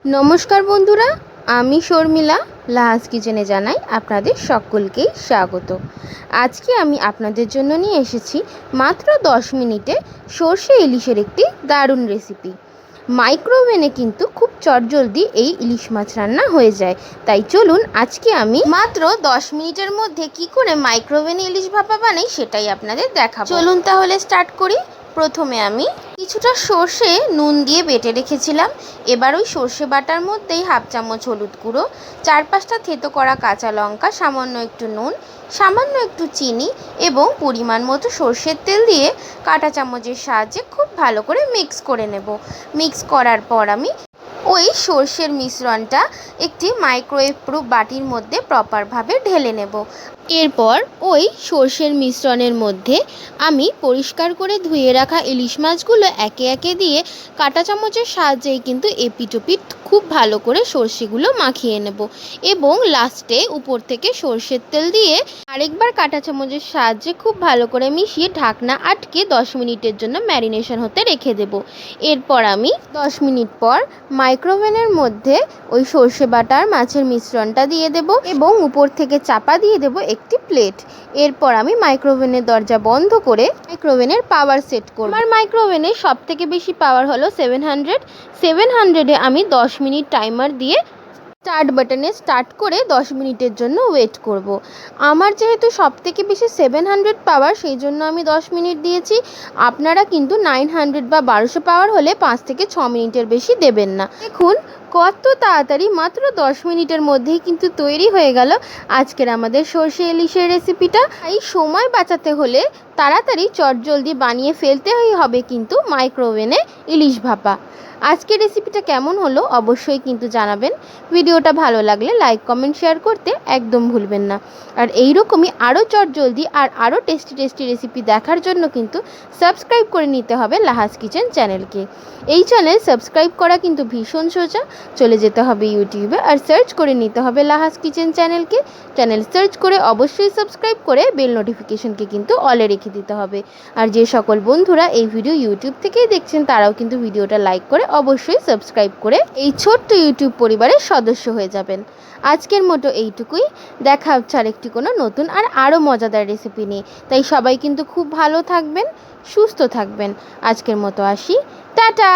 নমস্কার বন্ধুরা, আমি শর্মিলা লাহাজ কিচেনে জানাই আপনাদের সকলকেই স্বাগত। আজকে আমি আপনাদের জন্য নিয়ে এসেছি মাত্র 10 মিনিটে সর্ষে ইলিশের একটি দারুণ রেসিপি। মাইক্রোওভেনে কিন্তু খুব চটজলদি এই ইলিশ মাছ রান্না হয়ে যায়। তাই চলুন আজকে আমি মাত্র 10 মিনিটের মধ্যে কি করে মাইক্রোওভেনে ইলিশ ভাপা বানাই সেটাই আপনাদের দেখাবো। চলুন তাহলে স্টার্ট করি। প্রথমে আমি কিছুটা সর্ষে নুন দিয়ে বেটে রেখেছিলাম। এবার ওই সর্ষে বাটার মধ্যেই হাফ চামচ হলুদ গুঁড়ো, 4-5টা থেতো করা কাঁচা লঙ্কা, সামান্য একটু নুন, সামান্য একটু চিনি এবং পরিমাণ মতো সর্ষের তেল দিয়ে কাঁটা চামচের সাহায্যে খুব ভালো করে মিক্স করে নেব। মিক্স করার পর আমি ওই সর্ষের মিশ্রণটা একটি মাইক্রোওয়েভ প্রুফ বাটির মধ্যে প্রপারভাবে ঢেলে নেব। এরপর ওই সর্ষের মিশ্রণের মধ্যে আমি পরিষ্কার করে ধুয়ে রাখা ইলিশ মাছগুলো একে একে দিয়ে কাঁটা চামচের সাহায্যেই কিন্তু এপিটোপিট খুব ভালো করে সর্ষেগুলো মাখিয়ে নেব এবং লাস্টে উপর থেকে সর্ষের তেল দিয়ে আরেকবার কাঁটা চামচের সাহায্যে খুব ভালো করে মিশিয়ে ঢাকনা আটকে 10 মিনিটের জন্য ম্যারিনেশন হতে রেখে দেব। এরপর আমি 10 মিনিট পর মাইক্রোওভেনের মধ্যে ওই সর্ষে বাটার মাছের মিশ্রণটা দিয়ে দেব এবং উপর থেকে চাপা দিয়ে দেব একটি প্লেট। এরপর আমি মাইক্রোওভেনের দরজা বন্ধ করে মাইক্রোওভেনের পাওয়ার সেট করব। আমার মাইক্রোওভেনের সব থেকে বেশি পাওয়ার হলো 700-এ আমি 10 মিনিট টাইমার দিয়ে স্টার্ট বাটনে স্টার্ট করে 10 মিনিটের জন্য ওয়েট করব। আমার যেহেতু সব থেকে বেশি 700 পাওয়ার, সেই জন্য আমি 10 মিনিট দিয়েছি। আপনারা কিন্তু 900 বা 1200 পাওয়ার হলে 5 থেকে 6 মিনিটের বেশি দেবেন না। দেখুন কত তাড়াতাড়ি মাত্র 10 মিনিটের মধ্যেই কিন্তু তৈরি হয়ে গেল আজকের আমাদের সর্ষে ইলিশের রেসিপিটা। এই সময় বাঁচাতে হলে তাড়াতাড়ি চটজলদি বানিয়ে ফেলতেই হবে কিন্তু মাইক্রোওভেনে ইলিশ ভাপা। আজকের রেসিপিটা কেমন হলো অবশ্যই কিন্তু জানাবেন। ভিডিওটা ভালো লাগলে লাইক, কমেন্ট, শেয়ার করতে একদম ভুলবেন না। আর এই রকমই আরও চটজলদি আর আরও টেস্টি রেসিপি দেখার জন্য কিন্তু সাবস্ক্রাইব করে নিতে হবে লাহাজ কিচেন চ্যানেলকে। এই চ্যানেল সাবস্ক্রাইব করা কিন্তু ভীষণ সোজা। চলে যেতে হবে ইউটিউবে আর সার্চ করে নিতে হবে লাহাজ কিচেন চ্যানেলকে। চ্যানেল সার্চ করে অবশ্যই সাবস্ক্রাইব করে বেল নোটিফিকেশনকে কিন্তু অলে রেখে দিতে হবে। আর যে সকল বন্ধুরা এই ভিডিও ইউটিউব থেকেই দেখছেন তারাও কিন্তু ভিডিওটা লাইক করে অবশ্যই সাবস্ক্রাইব করে এই ছোট্ট ইউটিউব পরিবারের সদস্য হয়ে যাবেন। আজকের মতো এইটুকুই। দেখা হচ্ছে আরেকটি কোনো নতুন আর আরও মজাদার রেসিপি নিয়ে। তাই সবাই কিন্তু খুব ভালো থাকবেন, সুস্থ থাকবেন। আজকের মতো আসি, টাটা।